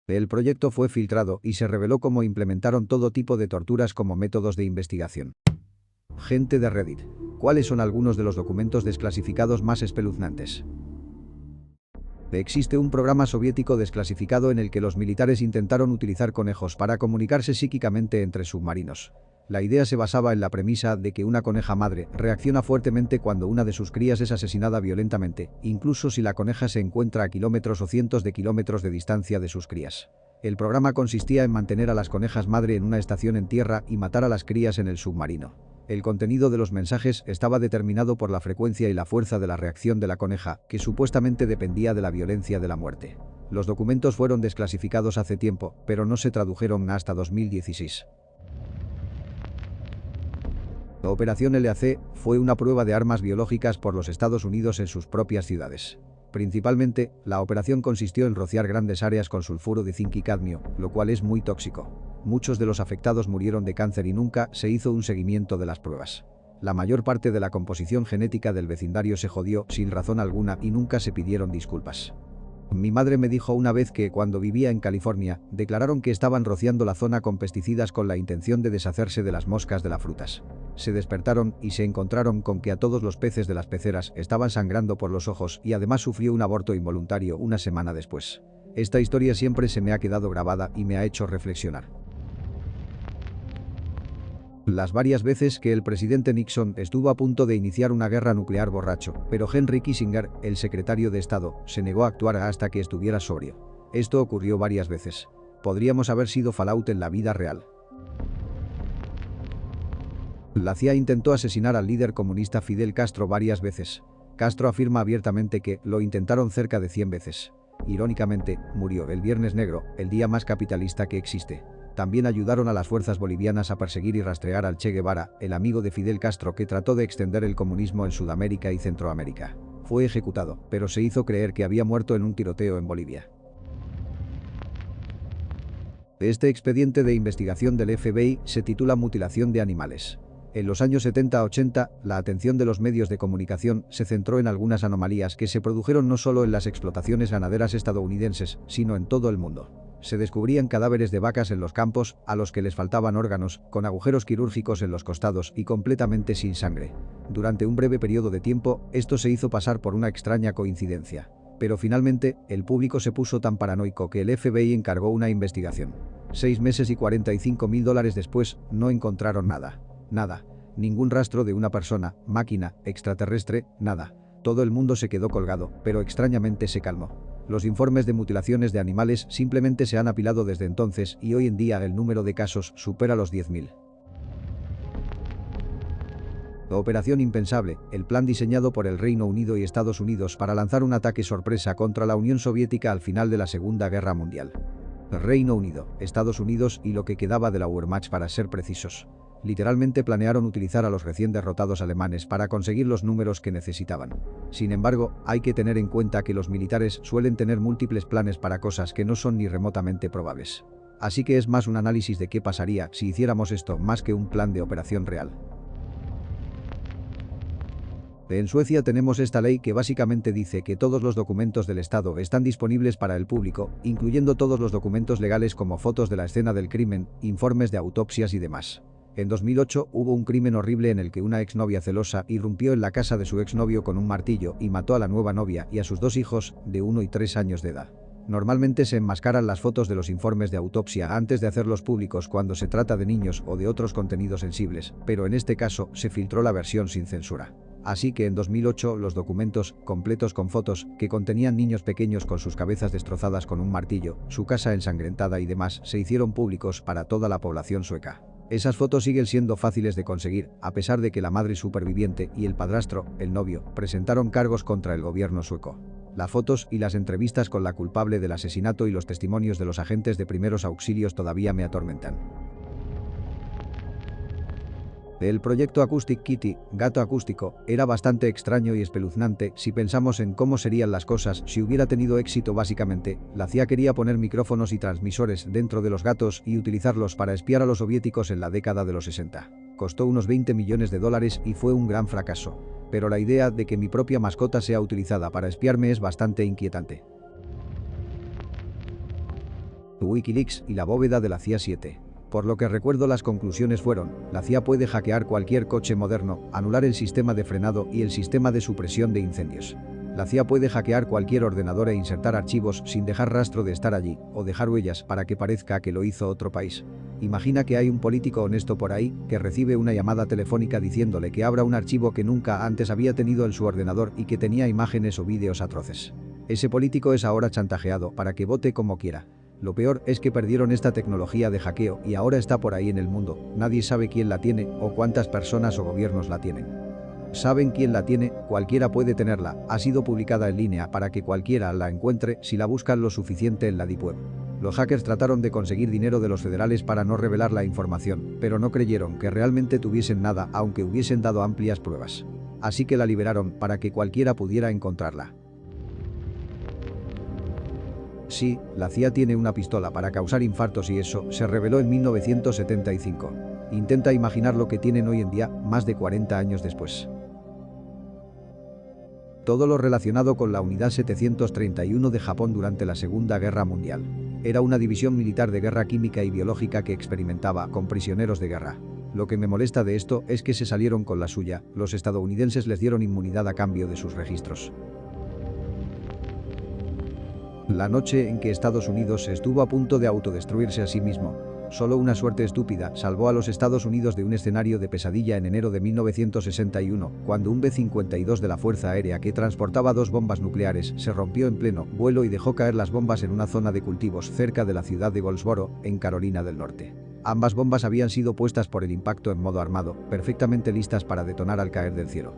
El proyecto fue filtrado y se reveló cómo implementaron todo tipo de torturas como métodos de investigación. Gente de Reddit. ¿Cuáles son algunos de los documentos desclasificados más espeluznantes? Existe un programa soviético desclasificado en el que los militares intentaron utilizar conejos para comunicarse psíquicamente entre submarinos. La idea se basaba en la premisa de que una coneja madre reacciona fuertemente cuando una de sus crías es asesinada violentamente, incluso si la coneja se encuentra a kilómetros o cientos de kilómetros de distancia de sus crías. El programa consistía en mantener a las conejas madre en una estación en tierra y matar a las crías en el submarino. El contenido de los mensajes estaba determinado por la frecuencia y la fuerza de la reacción de la coneja, que supuestamente dependía de la violencia de la muerte. Los documentos fueron desclasificados hace tiempo, pero no se tradujeron hasta 2016. La Operación LAC fue una prueba de armas biológicas por los Estados Unidos en sus propias ciudades. Principalmente, la operación consistió en rociar grandes áreas con sulfuro de zinc y cadmio, lo cual es muy tóxico. Muchos de los afectados murieron de cáncer y nunca se hizo un seguimiento de las pruebas. La mayor parte de la composición genética del vecindario se jodió sin razón alguna y nunca se pidieron disculpas. Mi madre me dijo una vez que, cuando vivía en California, declararon que estaban rociando la zona con pesticidas con la intención de deshacerse de las moscas de las frutas. Se despertaron y se encontraron con que a todos los peces de las peceras estaban sangrando por los ojos y además sufrió un aborto involuntario una semana después. Esta historia siempre se me ha quedado grabada y me ha hecho reflexionar. Las varias veces que el presidente Nixon estuvo a punto de iniciar una guerra nuclear borracho, pero Henry Kissinger, el secretario de Estado, se negó a actuar hasta que estuviera sobrio. Esto ocurrió varias veces. Podríamos haber sido Fallout en la vida real. La CIA intentó asesinar al líder comunista Fidel Castro varias veces. Castro afirma abiertamente que lo intentaron cerca de 100 veces. Irónicamente, murió el Viernes Negro, el día más capitalista que existe. También ayudaron a las fuerzas bolivianas a perseguir y rastrear al Che Guevara, el amigo de Fidel Castro que trató de extender el comunismo en Sudamérica y Centroamérica. Fue ejecutado, pero se hizo creer que había muerto en un tiroteo en Bolivia. Este expediente de investigación del FBI se titula Mutilación de animales. En los años 70-80, la atención de los medios de comunicación se centró en algunas anomalías que se produjeron no solo en las explotaciones ganaderas estadounidenses, sino en todo el mundo. Se descubrían cadáveres de vacas en los campos, a los que les faltaban órganos, con agujeros quirúrgicos en los costados y completamente sin sangre. Durante un breve periodo de tiempo, esto se hizo pasar por una extraña coincidencia. Pero finalmente, el público se puso tan paranoico que el FBI encargó una investigación. 6 meses y $45.000 después, no encontraron nada. Nada. Ningún rastro de una persona, máquina, extraterrestre, nada. Todo el mundo se quedó colgado, pero extrañamente se calmó. Los informes de mutilaciones de animales simplemente se han apilado desde entonces y hoy en día el número de casos supera los 10.000. La Operación Impensable, el plan diseñado por el Reino Unido y Estados Unidos para lanzar un ataque sorpresa contra la Unión Soviética al final de la Segunda Guerra Mundial. Reino Unido, Estados Unidos y lo que quedaba de la Wehrmacht para ser precisos. Literalmente planearon utilizar a los recién derrotados alemanes para conseguir los números que necesitaban. Sin embargo, hay que tener en cuenta que los militares suelen tener múltiples planes para cosas que no son ni remotamente probables. Así que es más un análisis de qué pasaría si hiciéramos esto más que un plan de operación real. En Suecia tenemos esta ley que básicamente dice que todos los documentos del Estado están disponibles para el público, incluyendo todos los documentos legales como fotos de la escena del crimen, informes de autopsias y demás. En 2008 hubo un crimen horrible en el que una exnovia celosa irrumpió en la casa de su exnovio con un martillo y mató a la nueva novia y a sus 2 hijos, de 1 y 3 años de edad. Normalmente se enmascaran las fotos de los informes de autopsia antes de hacerlos públicos cuando se trata de niños o de otros contenidos sensibles, pero en este caso se filtró la versión sin censura. Así que en 2008 los documentos, completos con fotos, que contenían niños pequeños con sus cabezas destrozadas con un martillo, su casa ensangrentada y demás, se hicieron públicos para toda la población sueca. Esas fotos siguen siendo fáciles de conseguir, a pesar de que la madre superviviente y el padrastro, el novio, presentaron cargos contra el gobierno sueco. Las fotos y las entrevistas con la culpable del asesinato y los testimonios de los agentes de primeros auxilios todavía me atormentan. El proyecto Acoustic Kitty, gato acústico, era bastante extraño y espeluznante si pensamos en cómo serían las cosas si hubiera tenido éxito. Básicamente, la CIA quería poner micrófonos y transmisores dentro de los gatos y utilizarlos para espiar a los soviéticos en la década de los 60. Costó unos $20 millones y fue un gran fracaso. Pero la idea de que mi propia mascota sea utilizada para espiarme es bastante inquietante. Wikileaks y la bóveda de la CIA 7. Por lo que recuerdo, las conclusiones fueron: la CIA puede hackear cualquier coche moderno, anular el sistema de frenado y el sistema de supresión de incendios. La CIA puede hackear cualquier ordenador e insertar archivos sin dejar rastro de estar allí, o dejar huellas para que parezca que lo hizo otro país. Imagina que hay un político honesto por ahí que recibe una llamada telefónica diciéndole que abra un archivo que nunca antes había tenido en su ordenador y que tenía imágenes o vídeos atroces. Ese político es ahora chantajeado para que vote como quiera. Lo peor es que perdieron esta tecnología de hackeo y ahora está por ahí en el mundo. Nadie sabe quién la tiene o cuántas personas o gobiernos la tienen. Saben quién la tiene, cualquiera puede tenerla, ha sido publicada en línea para que cualquiera la encuentre si la buscan lo suficiente en la Deep Web. Los hackers trataron de conseguir dinero de los federales para no revelar la información, pero no creyeron que realmente tuviesen nada aunque hubiesen dado amplias pruebas. Así que la liberaron para que cualquiera pudiera encontrarla. Sí, la CIA tiene una pistola para causar infartos y eso se reveló en 1975. Intenta imaginar lo que tienen hoy en día, más de 40 años después. Todo lo relacionado con la Unidad 731 de Japón durante la Segunda Guerra Mundial. Era una división militar de guerra química y biológica que experimentaba con prisioneros de guerra. Lo que me molesta de esto es que se salieron con la suya, los estadounidenses les dieron inmunidad a cambio de sus registros. La noche en que Estados Unidos estuvo a punto de autodestruirse a sí mismo, solo una suerte estúpida salvó a los Estados Unidos de un escenario de pesadilla en enero de 1961, cuando un B-52 de la Fuerza Aérea que transportaba 2 bombas nucleares se rompió en pleno vuelo y dejó caer las bombas en una zona de cultivos cerca de la ciudad de Goldsboro, en Carolina del Norte. Ambas bombas habían sido puestas por el impacto en modo armado, perfectamente listas para detonar al caer del cielo.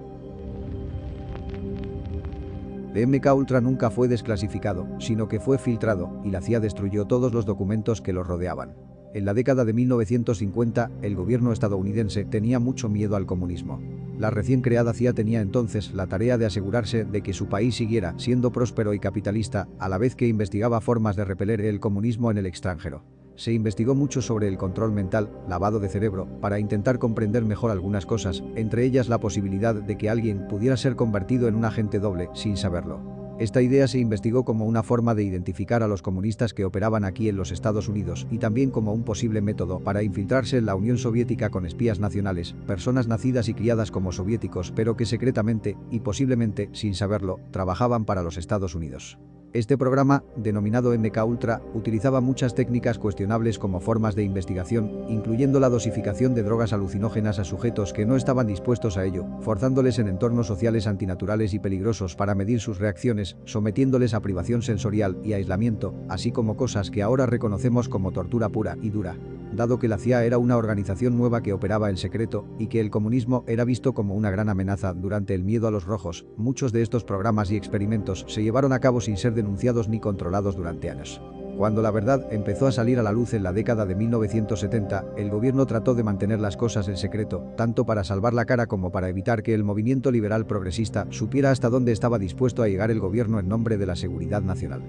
El MK Ultra nunca fue desclasificado, sino que fue filtrado, y la CIA destruyó todos los documentos que lo rodeaban. En la década de 1950, el gobierno estadounidense tenía mucho miedo al comunismo. La recién creada CIA tenía entonces la tarea de asegurarse de que su país siguiera siendo próspero y capitalista, a la vez que investigaba formas de repeler el comunismo en el extranjero. Se investigó mucho sobre el control mental, lavado de cerebro, para intentar comprender mejor algunas cosas, entre ellas la posibilidad de que alguien pudiera ser convertido en un agente doble sin saberlo. Esta idea se investigó como una forma de identificar a los comunistas que operaban aquí en los Estados Unidos y también como un posible método para infiltrarse en la Unión Soviética con espías nacionales, personas nacidas y criadas como soviéticos pero que secretamente, y posiblemente sin saberlo, trabajaban para los Estados Unidos. Este programa, denominado MK Ultra, utilizaba muchas técnicas cuestionables como formas de investigación, incluyendo la dosificación de drogas alucinógenas a sujetos que no estaban dispuestos a ello, forzándoles en entornos sociales antinaturales y peligrosos para medir sus reacciones, sometiéndoles a privación sensorial y aislamiento, así como cosas que ahora reconocemos como tortura pura y dura. Dado que la CIA era una organización nueva que operaba en secreto y que el comunismo era visto como una gran amenaza durante el miedo a los rojos, muchos de estos programas y experimentos se llevaron a cabo sin ser denunciados ni controlados durante años. Cuando la verdad empezó a salir a la luz en la década de 1970, el gobierno trató de mantener las cosas en secreto, tanto para salvar la cara como para evitar que el movimiento liberal progresista supiera hasta dónde estaba dispuesto a llegar el gobierno en nombre de la seguridad nacional.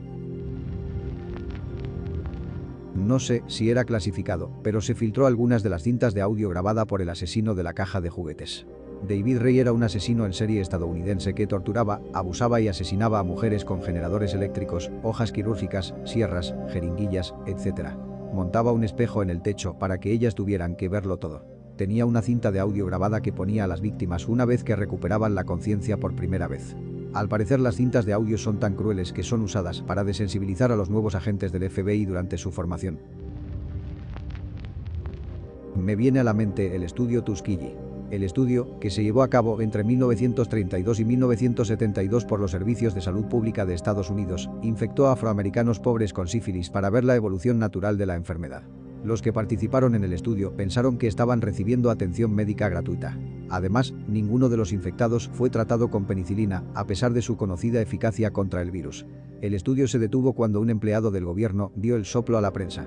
No sé si era clasificado, pero se filtró algunas de las cintas de audio grabada por el asesino de la caja de juguetes. David Ray era un asesino en serie estadounidense que torturaba, abusaba y asesinaba a mujeres con generadores eléctricos, hojas quirúrgicas, sierras, jeringuillas, etc. Montaba un espejo en el techo para que ellas tuvieran que verlo todo. Tenía una cinta de audio grabada que ponía a las víctimas una vez que recuperaban la conciencia por primera vez. Al parecer, las cintas de audio son tan crueles que son usadas para desensibilizar a los nuevos agentes del FBI durante su formación. Me viene a la mente el estudio Tuskegee. El estudio, que se llevó a cabo entre 1932 y 1972 por los Servicios de Salud Pública de Estados Unidos, infectó a afroamericanos pobres con sífilis para ver la evolución natural de la enfermedad. Los que participaron en el estudio pensaron que estaban recibiendo atención médica gratuita. Además, ninguno de los infectados fue tratado con penicilina, a pesar de su conocida eficacia contra el virus. El estudio se detuvo cuando un empleado del gobierno dio el soplo a la prensa.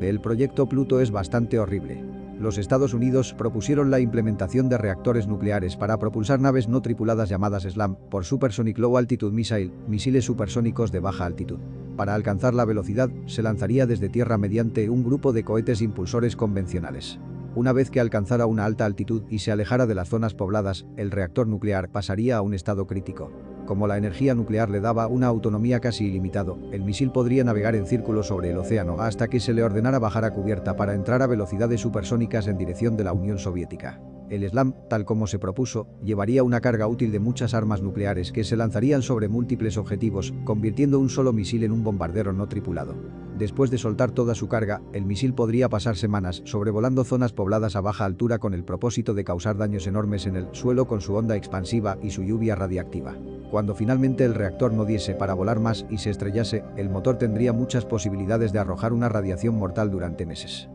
El proyecto Pluto es bastante horrible. Los Estados Unidos propusieron la implementación de reactores nucleares para propulsar naves no tripuladas llamadas SLAM por Supersonic Low Altitude Missile, misiles supersónicos de baja altitud. Para alcanzar la velocidad, se lanzaría desde tierra mediante un grupo de cohetes impulsores convencionales. Una vez que alcanzara una alta altitud y se alejara de las zonas pobladas, el reactor nuclear pasaría a un estado crítico. Como la energía nuclear le daba una autonomía casi ilimitada, el misil podría navegar en círculo sobre el océano hasta que se le ordenara bajar a cubierta para entrar a velocidades supersónicas en dirección de la Unión Soviética. El SLAM, tal como se propuso, llevaría una carga útil de muchas armas nucleares que se lanzarían sobre múltiples objetivos, convirtiendo un solo misil en un bombardero no tripulado. Después de soltar toda su carga, el misil podría pasar semanas sobrevolando zonas pobladas a baja altura con el propósito de causar daños enormes en el suelo con su onda expansiva y su lluvia radiactiva. Cuando finalmente el reactor no diese para volar más y se estrellase, el motor tendría muchas posibilidades de arrojar una radiación mortal durante meses.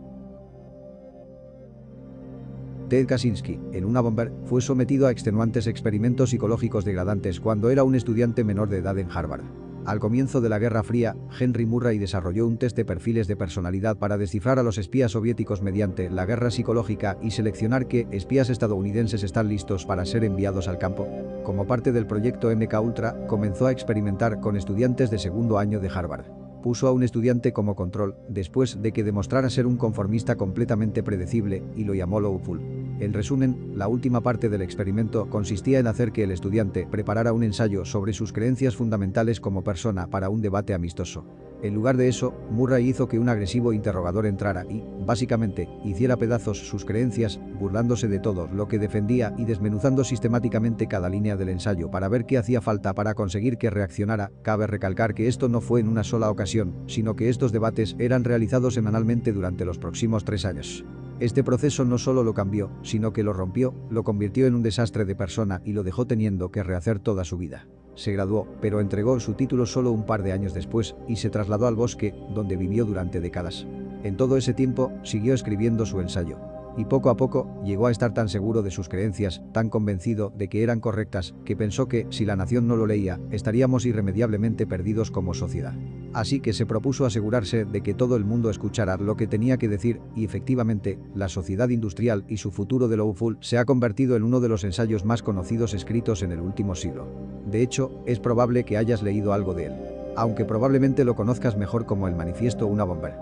Ted Kaczynski, en una bomber, fue sometido a extenuantes experimentos psicológicos degradantes cuando era un estudiante menor de edad en Harvard. Al comienzo de la Guerra Fría, Henry Murray desarrolló un test de perfiles de personalidad para descifrar a los espías soviéticos mediante la guerra psicológica y seleccionar qué espías estadounidenses están listos para ser enviados al campo. Como parte del proyecto MK Ultra, comenzó a experimentar con estudiantes de segundo año de Harvard. Puso a un estudiante como control, después de que demostrara ser un conformista completamente predecible, y lo llamó Lawful. En resumen, la última parte del experimento consistía en hacer que el estudiante preparara un ensayo sobre sus creencias fundamentales como persona para un debate amistoso. En lugar de eso, Murray hizo que un agresivo interrogador entrara y, básicamente, hiciera pedazos sus creencias, burlándose de todo lo que defendía y desmenuzando sistemáticamente cada línea del ensayo para ver qué hacía falta para conseguir que reaccionara. Cabe recalcar que esto no fue en una sola ocasión, sino que estos debates eran realizados semanalmente durante los próximos 3 años. Este proceso no solo lo cambió, sino que lo rompió, lo convirtió en un desastre de persona y lo dejó teniendo que rehacer toda su vida. Se graduó, pero entregó su título solo un par de años después y se trasladó al bosque, donde vivió durante décadas. En todo ese tiempo, siguió escribiendo su ensayo. Y poco a poco, llegó a estar tan seguro de sus creencias, tan convencido de que eran correctas, que pensó que, si la nación no lo leía, estaríamos irremediablemente perdidos como sociedad. Así que se propuso asegurarse de que todo el mundo escuchara lo que tenía que decir, y efectivamente, La sociedad industrial y su futuro de Lawful se ha convertido en uno de los ensayos más conocidos escritos en el último siglo. De hecho, es probable que hayas leído algo de él. Aunque probablemente lo conozcas mejor como el Manifiesto Una Bomber.